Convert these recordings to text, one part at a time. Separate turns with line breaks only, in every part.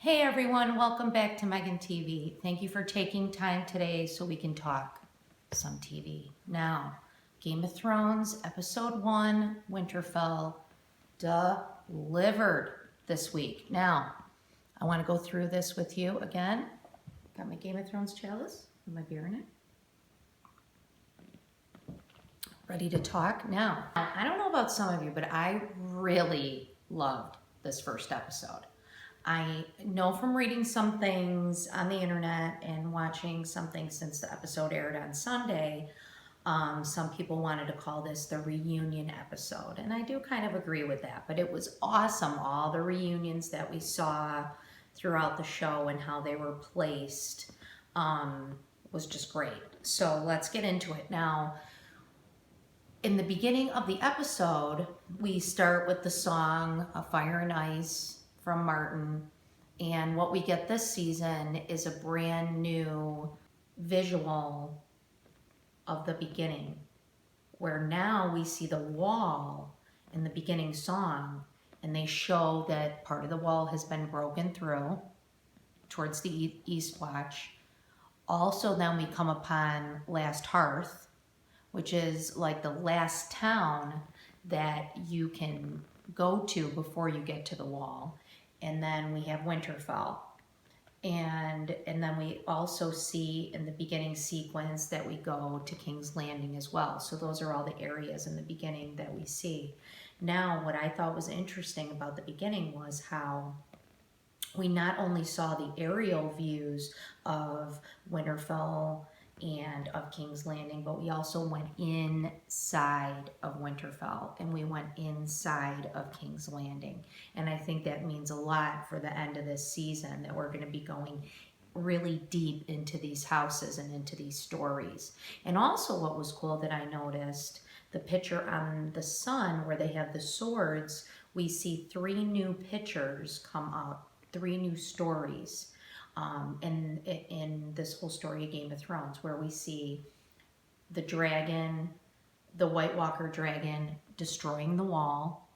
Hey everyone, welcome back to Megan TV. Thank you for taking time today so we can talk some TV. Now, Game of Thrones Episode 1, Winterfell, delivered this week. Now, I want to go through this with you again. Got my Game of Thrones chalice with my beer in it. Ready to talk? Now, I don't know about some of you, but I really loved this first episode. I know from reading some things on the internet and watching some things since the episode aired on Sunday, some people wanted to call this the reunion episode. And I do kind of agree with that, but it was awesome. All the reunions that we saw throughout the show and how they were placed was just great. So let's get into it. Now, in the beginning of the episode, we start with the song Fire and Ice from Martin, and what we get this season is a brand new visual of the beginning, where now we see the wall in the beginning song, and they show that part of the wall has been broken through towards the East Watch. Also, then we come upon Last Hearth, which is like the last town that you can go to before you get to the wall. And then we have Winterfell. And then we also see in the beginning sequence that we go to King's Landing as well. So those are all the areas in the beginning that we see. Now, what I thought was interesting about the beginning was how we not only saw the aerial views of Winterfell and of King's Landing, but we also went inside of Winterfell and we went inside of King's Landing. And I think that means a lot for the end of this season, that we're going to be going really deep into these houses and into these stories. And also what was cool that I noticed, the picture on the sun where they have the swords, we see 3 new pictures come up, 3 new stories. In this whole story of Game of Thrones, where we see the dragon, the White Walker dragon, destroying the wall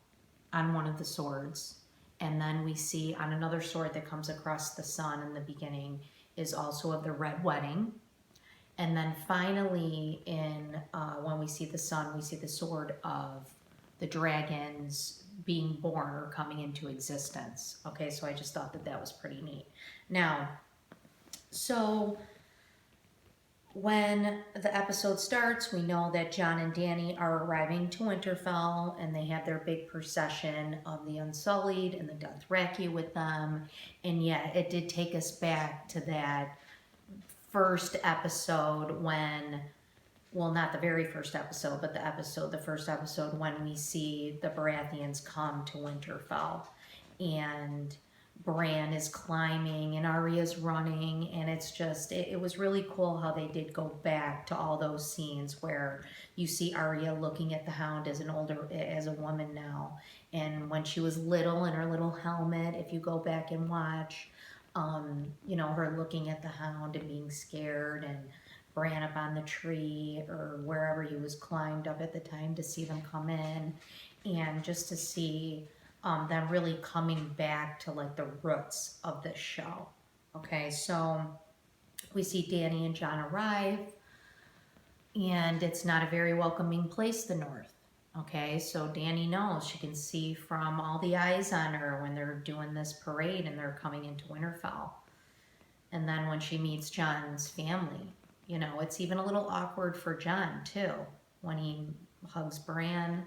on one of the swords. And then we see on another sword that comes across the sun in the beginning is also of the Red Wedding. And then finally, when we see the sun, we see the sword of the dragons being born or coming into existence. Okay, so I just thought that that was pretty neat. Now, so when the episode starts, we know that Jon and Dany are arriving to Winterfell, and they have their big procession of the Unsullied and the Dothraki with them. And yet, it did take us back to that first episode when, well, not the very first episode, but the first episode when we see the Baratheons come to Winterfell, and Bran is climbing and Arya's running, and it's just, it was really cool how they did go back to all those scenes where you see Arya looking at the Hound as a woman now, and when she was little in her little helmet, if you go back and watch, you know, her looking at the Hound and being scared, and Bran up on the tree or wherever he was climbed up at the time to see them come in, and just to see them really coming back to like the roots of this show. Okay, so we see Dany and Jon arrive, and it's not a very welcoming place, the North. Okay, so Dany knows, she can see from all the eyes on her when they're doing this parade and they're coming into Winterfell. And then when she meets Jon's family, you know, it's even a little awkward for Jon too, when he hugs Bran.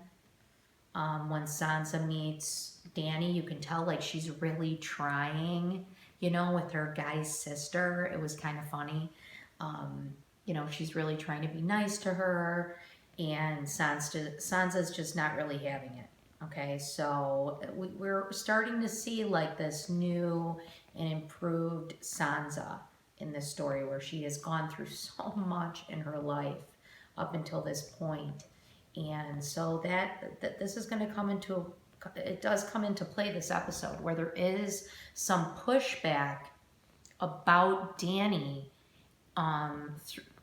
When Sansa meets Dany, you can tell like she's really trying, you know, with her guy's sister. It was kind of funny. You know, she's really trying to be nice to her, and Sansa's just not really having it. Okay, so we're starting to see like this new and improved Sansa in this story, where she has gone through so much in her life up until this point. And so that this is going to come into, it does come into play this episode, where there is some pushback about Dany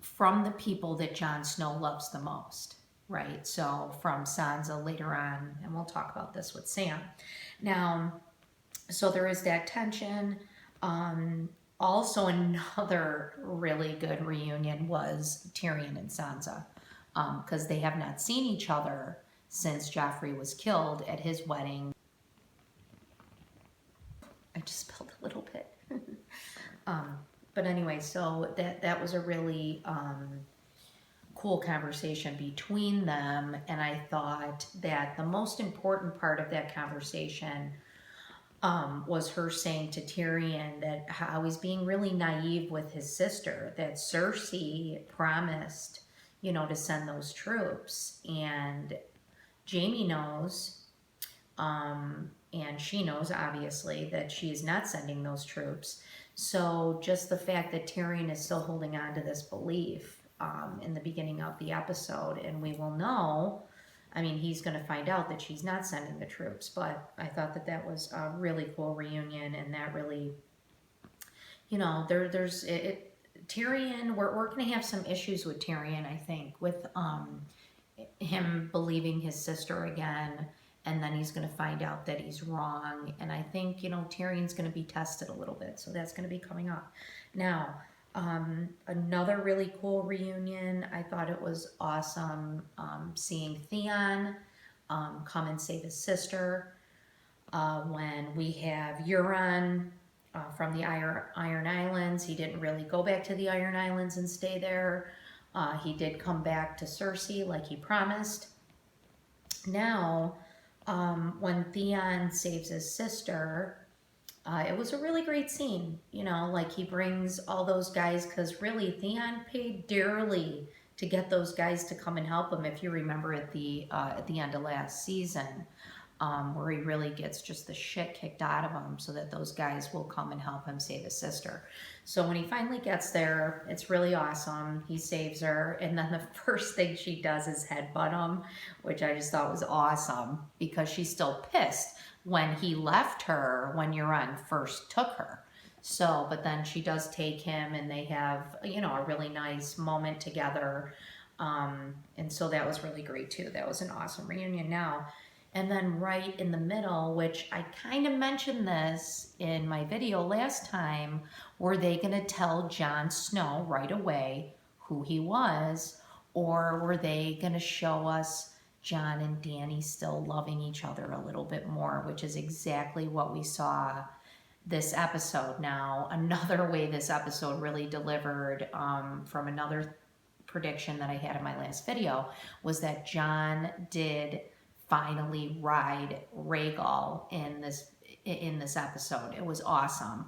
from the people that Jon Snow loves the most, right? So from Sansa later on, and we'll talk about this with Sam. Now, so there is that tension. Also, another really good reunion was Tyrion and Sansa, because they have not seen each other since Joffrey was killed at his wedding. I just spilled a little bit. But anyway, so that was a really cool conversation between them, and I thought that the most important part of that conversation was her saying to Tyrion that how he's being really naive with his sister, that Cersei promised, to send those troops, and Jaime knows, and she knows obviously that she is not sending those troops. So just the fact that Tyrion is still holding on to this belief in the beginning of the episode, and we will know. I mean, he's going to find out that she's not sending the troops, but I thought that was a really cool reunion, and that really, there's it. Tyrion, we're going to have some issues with Tyrion, I think, with him believing his sister again, and then he's going to find out that he's wrong, and I think, Tyrion's going to be tested a little bit, so that's going to be coming up. Now, another really cool reunion, I thought it was awesome seeing Theon come and save his sister. When we have Euron from the Iron Islands, he didn't really go back to the Iron Islands and stay there. He did come back to Cersei like he promised. Now, when Theon saves his sister, it was a really great scene, like he brings all those guys, because really Theon paid dearly to get those guys to come and help him. If you remember at the end of last season, where he really gets just the shit kicked out of him so that those guys will come and help him save his sister. So when he finally gets there, it's really awesome. He saves her, and then the first thing she does is headbutt him, which I just thought was awesome, because she's still pissed when he left her when Euron first took her. So, but then she does take him, and they have, a really nice moment together. And so that was really great too. That was an awesome reunion now. And then right in the middle, which I kind of mentioned this in my video last time, were they going to tell Jon Snow right away who he was? Or were they going to show us Jon and Dany still loving each other a little bit more, which is exactly what we saw this episode. Now, another way this episode really delivered from another prediction that I had in my last video was that Jon did finally ride Rhaegal in this episode. It was awesome.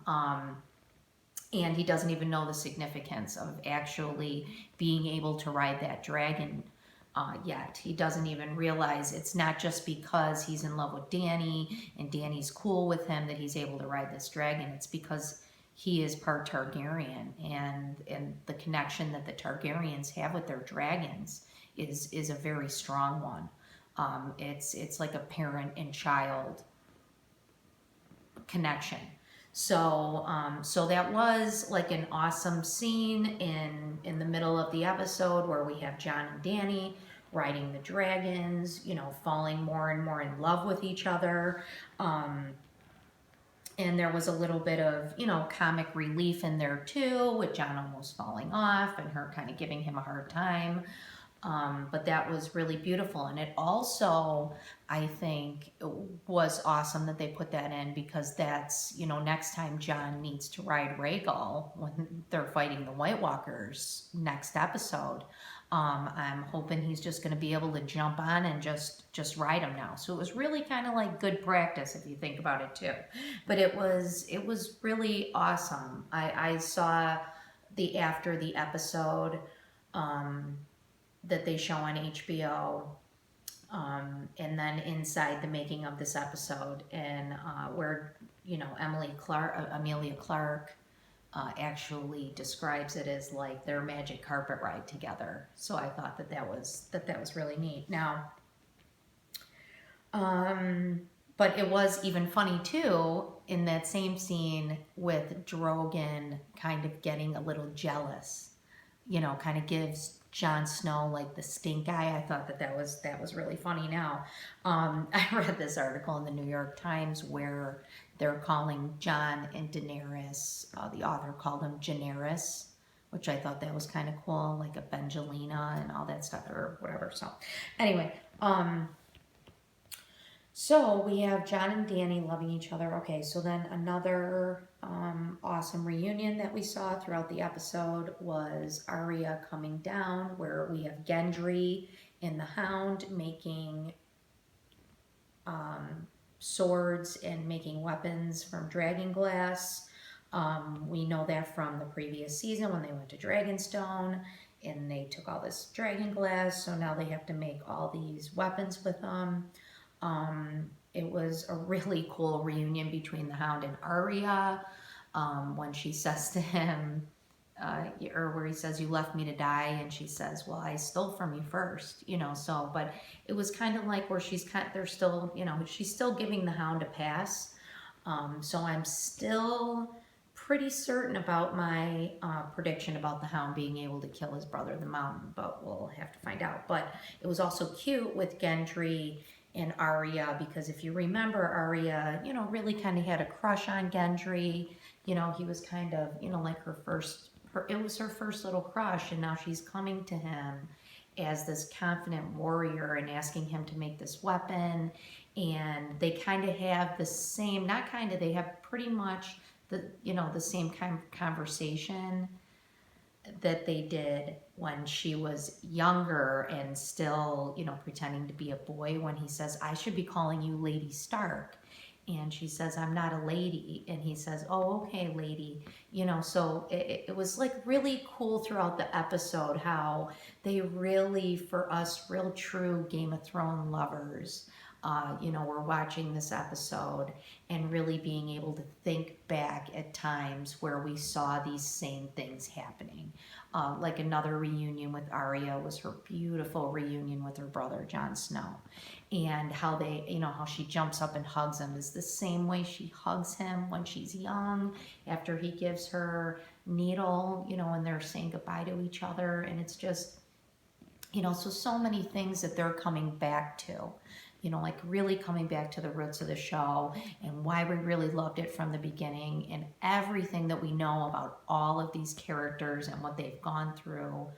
And he doesn't even know the significance of actually being able to ride that dragon yet. He doesn't even realize it's not just because he's in love with Dany and Dany's cool with him that he's able to ride this dragon. It's because he is part Targaryen, and the connection that the Targaryens have with their dragons is a very strong one. It's like a parent and child connection. So that was like an awesome scene in the middle of the episode, where we have Jon and Dany riding the dragons, falling more and more in love with each other. And there was a little bit of, comic relief in there too, with Jon almost falling off and her kind of giving him a hard time. But that was really beautiful. And it also, I think, was awesome that they put that in, because that's, next time Jon needs to ride Rhaegal when they're fighting the White Walkers next episode, I'm hoping he's just going to be able to jump on and just ride him now. So it was really kind of like good practice if you think about it too. But it was really awesome. I saw after the episode, that they show on HBO, and then inside the making of this episode, and where Amelia Clark actually describes it as like their magic carpet ride together. So I thought that was really neat. Now, but it was even funny too in that same scene with Drogon kind of getting a little jealous, kind of gives Jon Snow like the stink eye. I thought that was really funny. Now, I read this article in the New York Times where they're calling Jon and Daenerys, the author called him Daenerys, which I thought that was kind of cool, like a Benjelina and all that stuff or whatever. So anyway, so we have Jon and Dany loving each other. Okay, so then another awesome reunion that we saw throughout the episode was Arya coming down, where we have Gendry and the Hound making swords and making weapons from dragon glass. We know that from the previous season when they went to Dragonstone and they took all this dragon glass, so now they have to make all these weapons with them. It was a really cool reunion between the Hound and Arya, when she says to him, or where he says, "You left me to die," and she says, "Well, I stole from you first," you know. So, but it was kind of like where they're still, you know, she's still giving the Hound a pass. So I'm still pretty certain about my prediction about the Hound being able to kill his brother, the Mountain, but we'll have to find out. But it was also cute with Gendry and Arya, because if you remember, Arya, you know, really kind of had a crush on Gendry. You know, he was kind of, you know, like it was her first little crush, and now she's coming to him as this confident warrior and asking him to make this weapon. And they kind of have the same, not kind of, they have pretty much the, you know, the same kind of conversation that they did when she was younger and still, you know, pretending to be a boy, when he says, "I should be calling you Lady Stark." And she says, "I'm not a lady." And he says, "Oh, okay, lady." You know, so it was like really cool throughout the episode how they really, for us real true Game of Thrones lovers, you know, we're watching this episode and really being able to think back at times where we saw these same things happening. Like another reunion with Arya was her beautiful reunion with her brother, Jon Snow. And how they, you know, how she jumps up and hugs him is the same way she hugs him when she's young, after he gives her needle, you know, and they're saying goodbye to each other. And it's just, you know, so many things that they're coming back to, you know, like really coming back to the roots of the show and why we really loved it from the beginning, and everything that we know about all of these characters and what they've gone through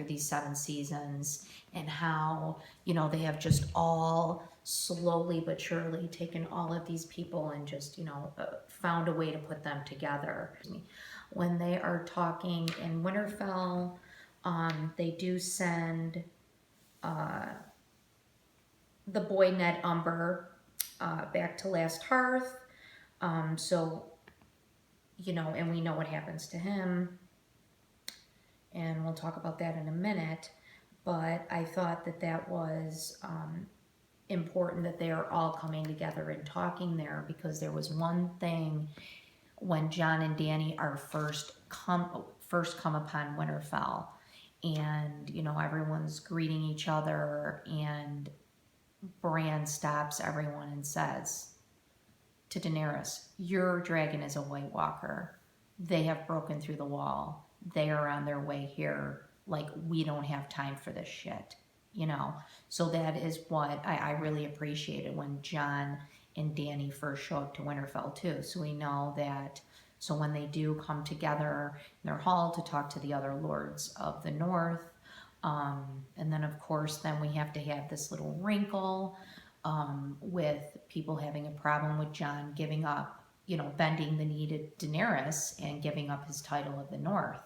these 7 seasons, and how, you know, they have just all slowly but surely taken all of these people and just, you know, found a way to put them together. When they are talking in Winterfell, they do send the boy Ned Umber back to Last Hearth. So, you know, and we know what happens to him. And we'll talk about that in a minute. But I thought that that was important that they are all coming together and talking there, because there was one thing when Jon and Dany are first come upon Winterfell, and, you know, everyone's greeting each other, and Bran stops everyone and says to Daenerys, "Your dragon is a White Walker. They have broken through the wall. They are on their way here. Like, we don't have time for this shit." You know? So that is what I really appreciated when Jon and Dany first show up to Winterfell too. So we know that, so when they do come together in their hall to talk to the other lords of the North, and then of course, then we have to have this little wrinkle with people having a problem with Jon giving up, you know, bending the knee to Daenerys and giving up his title of the North,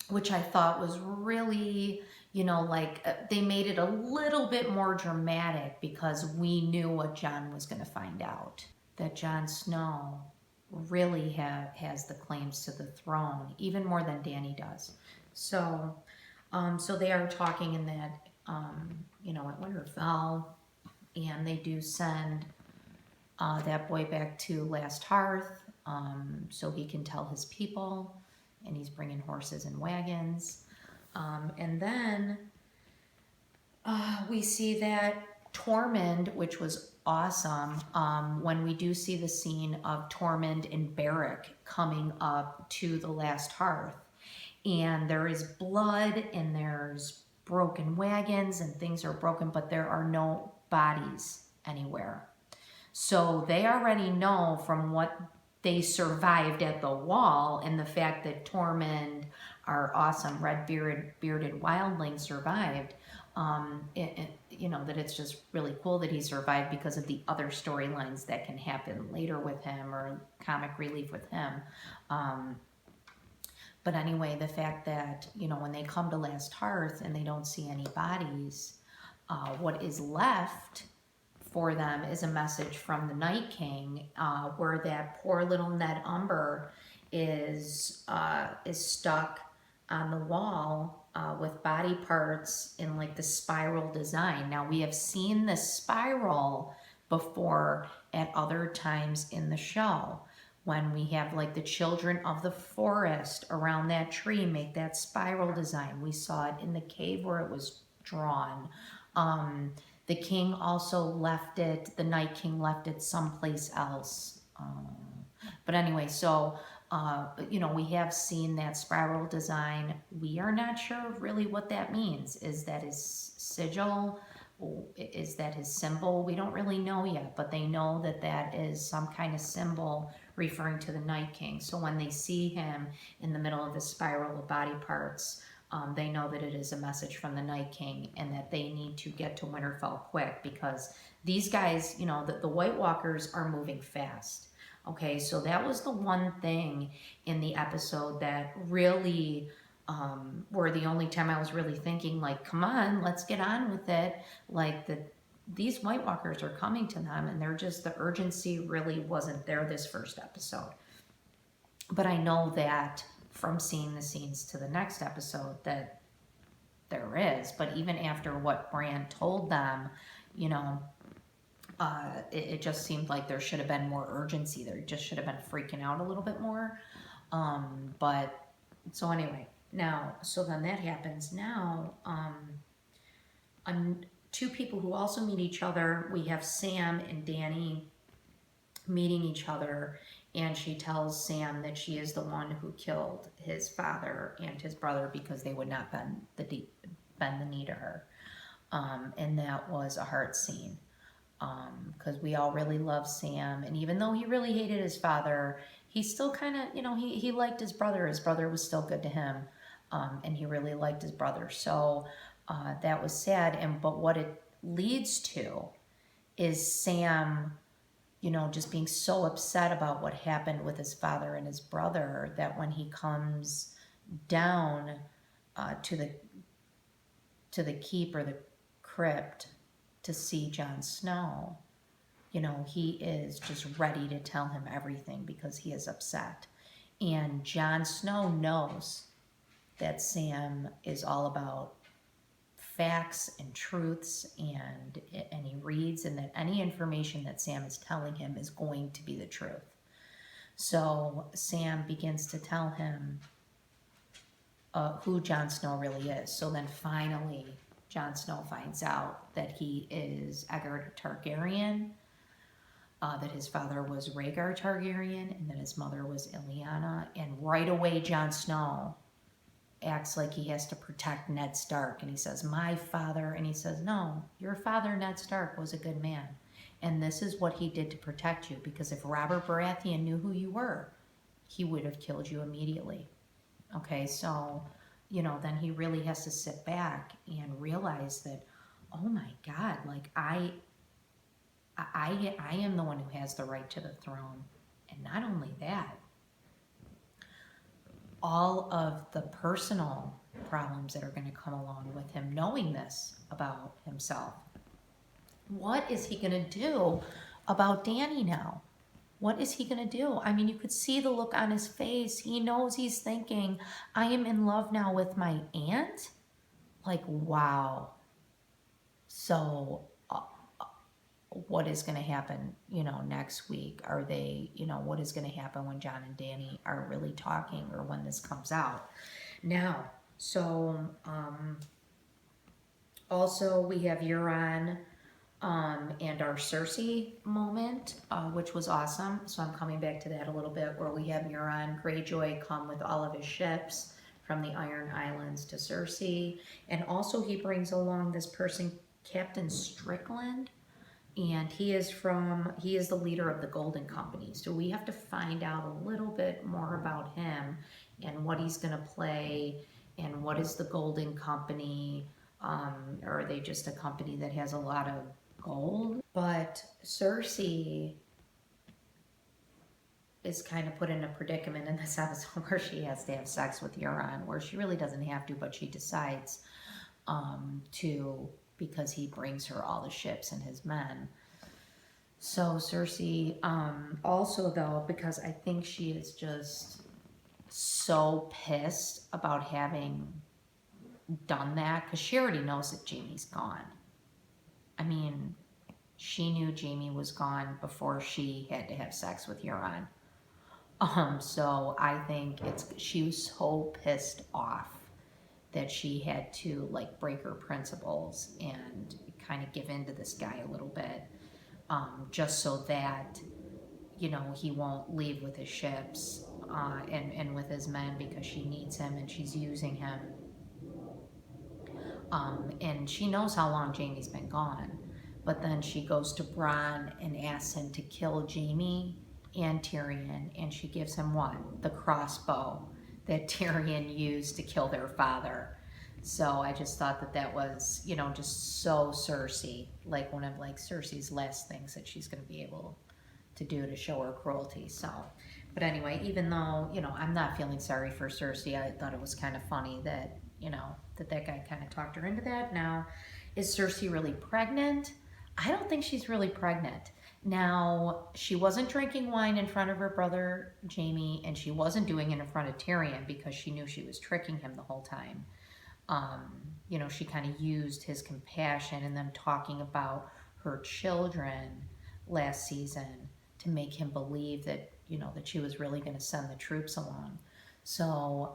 which I thought was really, you know, like they made it a little bit more dramatic, because we knew what Jon was going to find out, that Jon Snow really has the claims to the throne, even more than Dany does. So, so they are talking in that, you know, at Winterfell, and they do send that boy back to Last Hearth, so he can tell his people, and he's bringing horses and wagons. And then we see that Tormund, which was awesome, when we do see the scene of Tormund and Beric coming up to the Last Hearth. And there is blood, and there's broken wagons, and things are broken, but there are no bodies anywhere. So they already know from what they survived at the wall, and the fact that Tormund, our awesome bearded wildling, survived. You know, that it's just really cool that he survived because of the other storylines that can happen later with him, or comic relief with him. But anyway, the fact that, you know, when they come to Last Hearth and they don't see any bodies, what is left for them is a message from the Night King, where that poor little Ned Umber is stuck on the wall with body parts in like the spiral design. Now, we have seen this spiral before at other times in the show, when we have like the children of the forest around that tree make that spiral design. We saw it in the cave where it was drawn. The king also left it, the Night King left it someplace else. But anyway, so, you know, we have seen that spiral design. We are not sure really what that means. Is that his sigil? Is that his symbol? We don't really know yet, but they know that that is some kind of symbol referring to the Night King. So when they see him in the middle of the spiral of body parts, they know that it is a message from the Night King, and that they need to get to Winterfell quick, because these guys, you know, the White Walkers are moving fast. Okay, so that was the one thing in the episode that really, were the only time I was really thinking, like, come on, let's get on with it. Like, these White Walkers are coming to them, and they're just, the urgency really wasn't there this first episode. But I know that from seeing the scenes to the next episode that there is. But even after what Bran told them, you know, it just seemed like there should have been more urgency. There just should have been freaking out a little bit more. But so anyway, now, so then that happens. Now, two people who also meet each other. We have Sam and Dany meeting each other, and she tells Sam that she is the one who killed his father and his brother because they would not bend the knee to her. And that was a heart scene, because we all really love Sam, and even though he really hated his father, he still kind of, you know, he liked his brother. His brother was still good to him, and he really liked his brother. So that was sad. But what it leads to is Sam, you know, just being so upset about what happened with his father and his brother, that when he comes down to the keep, or the crypt, to see Jon Snow, you know, he is just ready to tell him everything because he is upset. And Jon Snow knows that Sam is all about facts and truths, and he reads, and that any information that Sam is telling him is going to be the truth. So Sam begins to tell him who Jon Snow really is. So then finally, Jon Snow finds out that he is Aegon Targaryen, that his father was Rhaegar Targaryen, and that his mother was Ilyana. And right away, Jon Snow acts like he has to protect Ned Stark, and he says, my father, and he says, no, your father, Ned Stark, was a good man, and this is what he did to protect you, because if Robert Baratheon knew who you were, he would have killed you immediately. Okay, so, you know, then he really has to sit back and realize that, oh my God, like I am the one who has the right to the throne. And not only that, all of the personal problems that are going to come along with him knowing this about himself. What is he going to do about Dany now? What is he going to do? I mean, you could see the look on his face. He knows, he's thinking, I am in love now with my aunt? Like, wow. So, what is going to happen, you know, next week? Are they, you know, what is going to happen when Jon and Dany are really talking, or when this comes out? Now, so, also we have Euron, and our Cersei moment, which was awesome. So I'm coming back to that a little bit, where we have Euron Greyjoy come with all of his ships from the Iron Islands to Cersei. And also he brings along this person, Captain Strickland. and he is the leader of the Golden Company. So we have to find out a little bit more about him and what he's going to play and what is the Golden Company. Or are they just a company that has a lot of gold? But Cersei is kind of put in a predicament in this episode where she has to have sex with Euron, where she really doesn't have to, but she decides to, because he brings her all the ships and his men. So Cersei, also though, because I think she is just so pissed about having done that, because she already knows that Jaime's gone. I mean, she knew Jaime was gone before she had to have sex with Euron. So I think she was so pissed off that she had to like break her principles and kind of give in to this guy a little bit, just so that, you know, he won't leave with his ships and with his men, because she needs him and she's using him. And she knows how long Jaime's been gone, but then she goes to Bronn and asks him to kill Jaime and Tyrion, and she gives him what? The crossbow that Tyrion used to kill their father. So I just thought that that was, you know, just so Cersei, like one of like Cersei's last things that she's going to be able to do to show her cruelty. So, but anyway, even though, you know, I'm not feeling sorry for Cersei, I thought it was kind of funny that, you know, that guy kind of talked her into that. Now, is Cersei really pregnant? I don't think she's really pregnant. Now, she wasn't drinking wine in front of her brother Jaime, and she wasn't doing it in front of Tyrion because she knew she was tricking him the whole time. You know, she kind of used his compassion and them talking about her children last season to make him believe that, you know, that she was really going to send the troops along. So,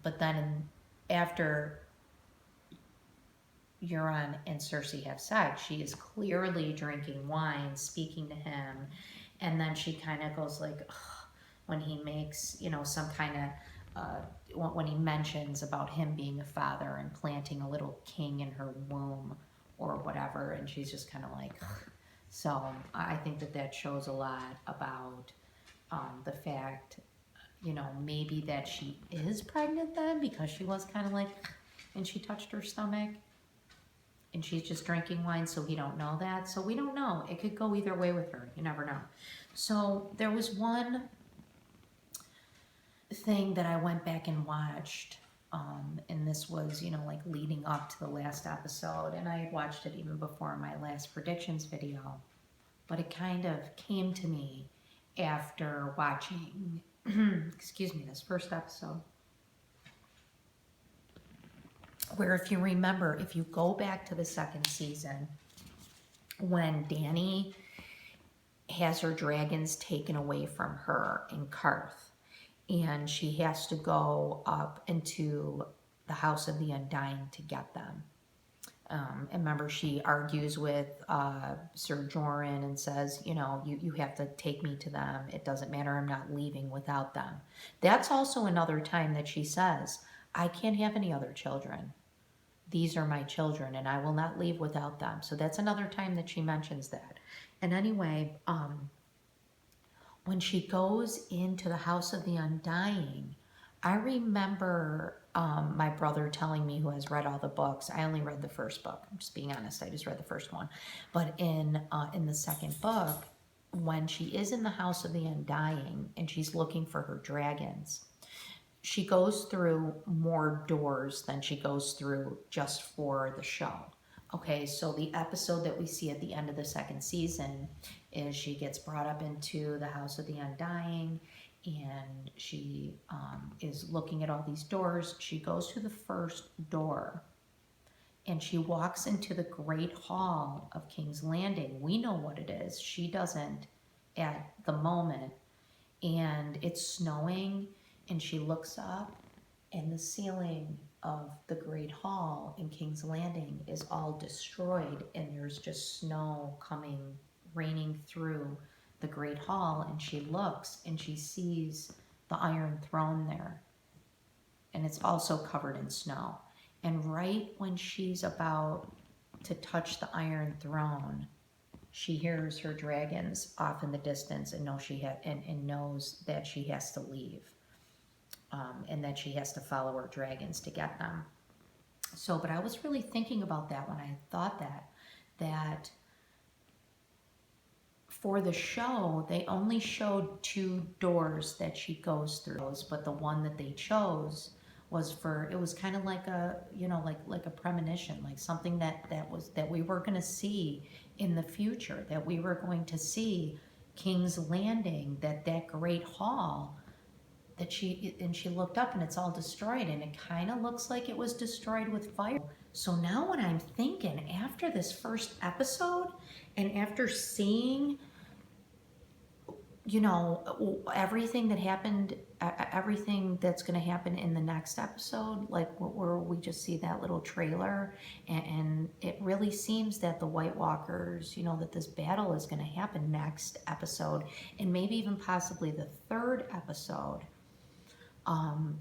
but then after Euron and Cersei have sex, she is clearly drinking wine, speaking to him, and then she kind of goes like, ugh, when he makes, you know, some kind of, when he mentions about him being a father and planting a little king in her womb or whatever, and she's just kind of like, ugh. So I think that that shows a lot about the fact, you know, maybe that she is pregnant then, because she was kind of like, and she touched her stomach, and she's just drinking wine, so we don't know that. So we don't know. It could go either way with her. You never know. So there was one thing that I went back and watched, and this was, you know, like leading up to the last episode, and I had watched it even before my last predictions video, but it kind of came to me after watching, excuse me, this first episode, where if you remember, if you go back to the second season, when Dany has her dragons taken away from her in Karth, and she has to go up into the House of the Undying to get them. And remember, she argues with Sir Jorah and says, you know, you have to take me to them. It doesn't matter. I'm not leaving without them. That's also another time that she says, I can't have any other children. These are my children, and I will not leave without them. So that's another time that she mentions that. And anyway, when she goes into the House of the Undying, I remember my brother telling me, who has read all the books. I only read the first book. I'm just being honest. I just read the first one. But in the second book, when she is in the House of the Undying and she's looking for her dragons, she goes through more doors than she goes through just for the show. Okay, so the episode that we see at the end of the second season is she gets brought up into the House of the Undying, and she is looking at all these doors. She goes to the first door, and she walks into the Great Hall of King's Landing. We know what it is. She doesn't at the moment. And it's snowing, and she looks up, and the ceiling of the Great Hall in King's Landing is all destroyed, and there's just snow coming, raining through the Great Hall, and she looks and she sees the Iron Throne there, and it's also covered in snow. And right when she's about to touch the Iron Throne, she hears her dragons off in the distance and knows that she has to leave, and that she has to follow her dragons to get them. So, but I was really thinking about that when I thought that for the show, they only showed 2 doors that she goes through, but the one that they chose was it was kind of like a, like a premonition, like something that we were going to see in the future, that we were going to see King's Landing, that great hall, and she looked up and it's all destroyed, and it kind of looks like it was destroyed with fire. So now what I'm thinking, after this first episode, and after seeing, everything that happened, everything that's going to happen in the next episode, like where we just see that little trailer, and it really seems that the White Walkers, that this battle is going to happen next episode, and maybe even possibly the 3rd episode.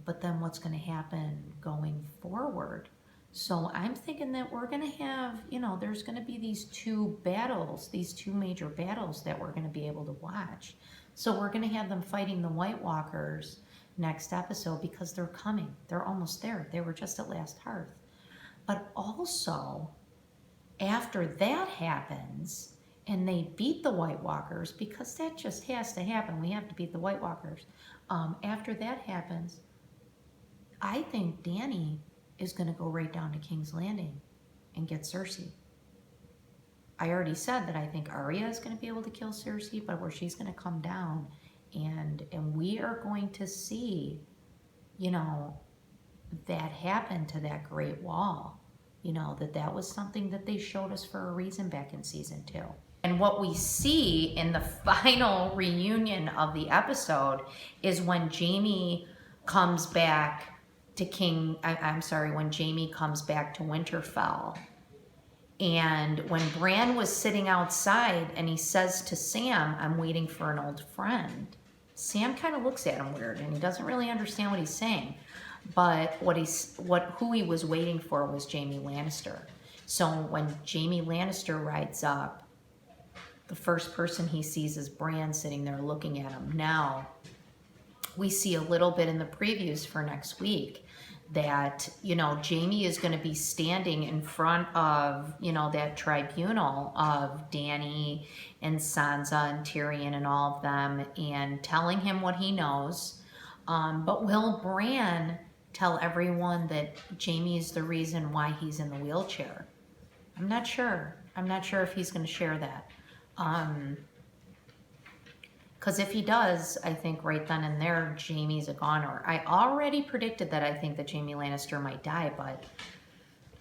But then what's going to happen going forward? So I'm thinking that we're going to have, there's going to be these 2 battles, these 2 major battles that we're going to be able to watch. So we're going to have them fighting the White Walkers next episode, because they're coming. They're almost there. They were just at Last Hearth. But also, after that happens, and they beat the White Walkers, because that just has to happen. We have to beat the White Walkers. After that happens, I think Dany is going to go right down to King's Landing and get Cersei. I already said that I think Arya is going to be able to kill Cersei, but where she's going to come down, and we are going to see, that happen to that Great Wall. That was something that they showed us for a reason back in season 2. And what we see in the final reunion of the episode is when Jaime comes back to when Jaime comes back to Winterfell. And when Bran was sitting outside and he says to Sam, "I'm waiting for an old friend," Sam kind of looks at him weird and he doesn't really understand what he's saying. But who he was waiting for was Jaime Lannister. So when Jaime Lannister rides up, the first person he sees is Bran sitting there looking at him. Now, we see a little bit in the previews for next week that, Jaime is going to be standing in front of, that tribunal of Dany and Sansa and Tyrion and all of them, and telling him what he knows. But will Bran tell everyone that Jaime is the reason why he's in the wheelchair? I'm not sure. I'm not sure if he's going to share that. Because if he does, I think right then and there, Jaime's a goner. I already predicted that I think that Jaime Lannister might die, but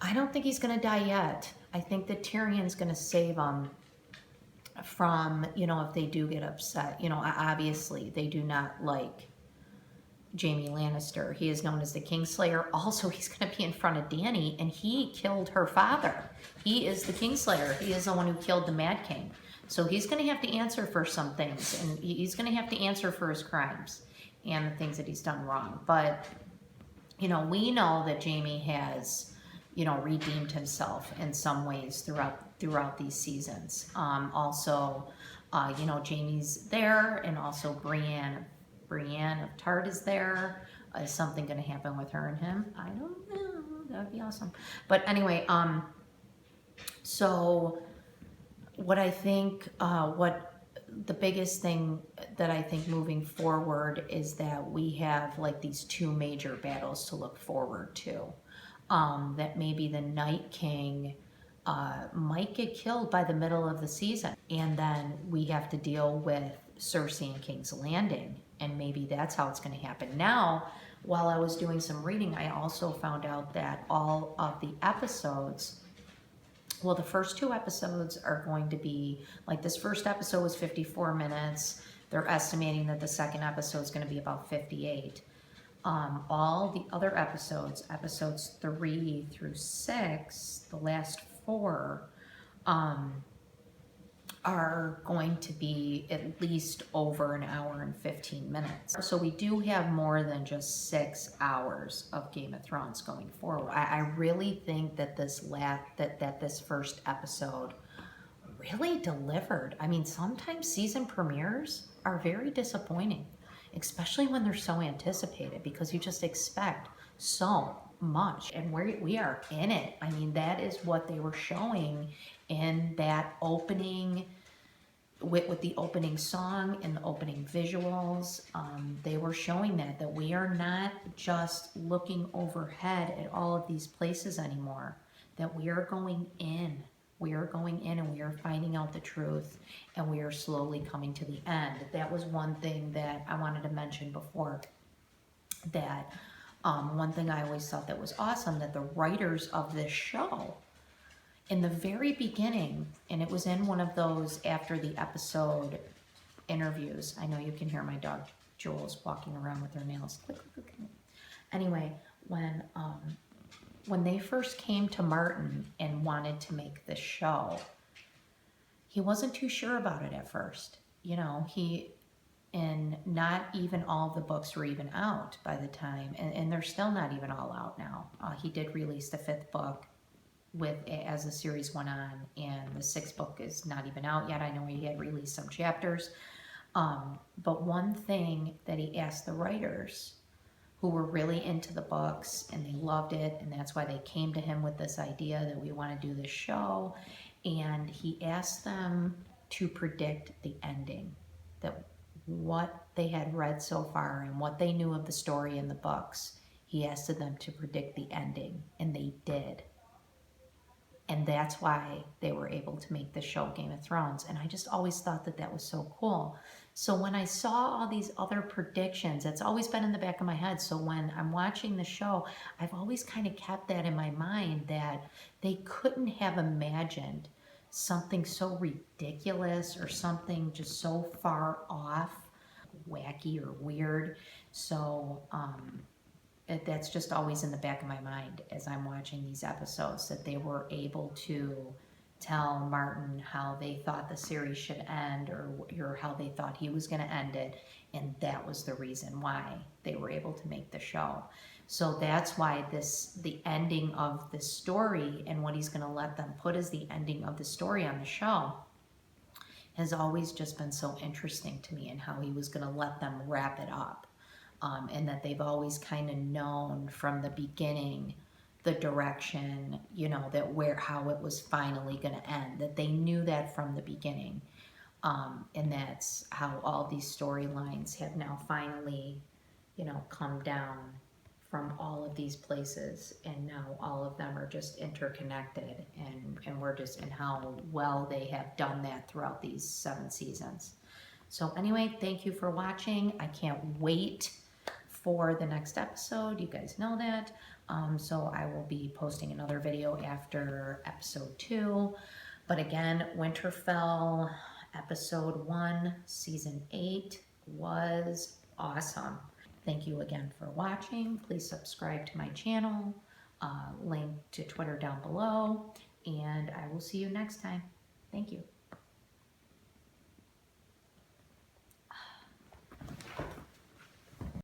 I don't think he's going to die yet. I think that Tyrion's going to save him from, if they do get upset. Obviously, they do not like Jaime Lannister. He is known as the Kingslayer. Also, he's going to be in front of Dany, and he killed her father. He is the Kingslayer. He is the one who killed the Mad King. So he's going to have to answer for some things, and he's going to have to answer for his crimes and the things that he's done wrong. But, we know that Jaime has, redeemed himself in some ways throughout these seasons. Also, Jaime's there, and also Brienne of Tart is there. Is something going to happen with her and him? I don't know. That would be awesome. But anyway, so what I think, what the biggest thing that I think moving forward is that we have like these 2 major battles to look forward to. That maybe the Night King might get killed by the middle of the season. And then we have to deal with Cersei and King's Landing. And maybe that's how it's going to happen. Now, while I was doing some reading, I also found out that all of the episodes, well, the first 2 episodes are going to be, like this first episode was 54 minutes. They're estimating that the second episode is going to be about 58. All the other episodes 3 through 6, the last 4, are going to be at least over an hour and 15 minutes. So we do have more than just 6 hours of Game of Thrones going forward. I really think that this first episode really delivered. I mean, sometimes season premieres are very disappointing, especially when they're so anticipated, because you just expect so much, and we are in it. I mean, that is what they were showing in that opening, with the opening song and the opening visuals. They were showing that we are not just looking overhead at all of these places anymore, that we are going in. We are going in and we are finding out the truth, and we are slowly coming to the end. That was one thing that I wanted to mention before, that one thing I always thought that was awesome, that the writers of this show, in the very beginning, and it was in one of those after the episode interviews. I know you can hear my dog Jules walking around with her nails. Click, click, click. Anyway, when they first came to Martin and wanted to make this show, he wasn't too sure about it at first. You know, and not even all the books were even out by the time, and they're still not even all out now. He did release the 5th book as the series went on, and the 6th book is not even out yet. I know he had released some chapters, but one thing that he asked the writers, who were really into the books and they loved it, and that's why they came to him with this idea that we want to do this show, and he asked them to predict the ending, that what they had read so far and what they knew of the story in the books, he asked them to predict the ending, and they did. And that's why they were able to make the show Game of Thrones. And I just always thought that that was so cool. So when I saw all these other predictions, it's always been in the back of my head. So when I'm watching the show, I've always kind of kept that in my mind, that they couldn't have imagined something so ridiculous or something just so far off, wacky or weird. So, that's just always in the back of my mind as I'm watching these episodes, that they were able to tell Martin how they thought the series should end, or how they thought he was going to end it, and that was the reason why they were able to make the show. So that's why the ending of the story, and what he's going to let them put as the ending of the story on the show, has always just been so interesting to me, and how he was going to let them wrap it up. And that they've always kind of known from the beginning the direction, you know, how it was finally going to end, that they knew that from the beginning. And that's how all these storylines have now finally, you know, come down from all of these places, and now all of them are just interconnected, and we're just, and how well they have done that throughout these 7 seasons. So anyway, thank you for watching. I can't wait for the next episode. You guys know that. So I will be posting another video after episode 2. But again, Winterfell episode 1, season 8 was awesome. Thank you again for watching. Please subscribe to my channel. Link to Twitter down below. And I will see you next time. Thank you.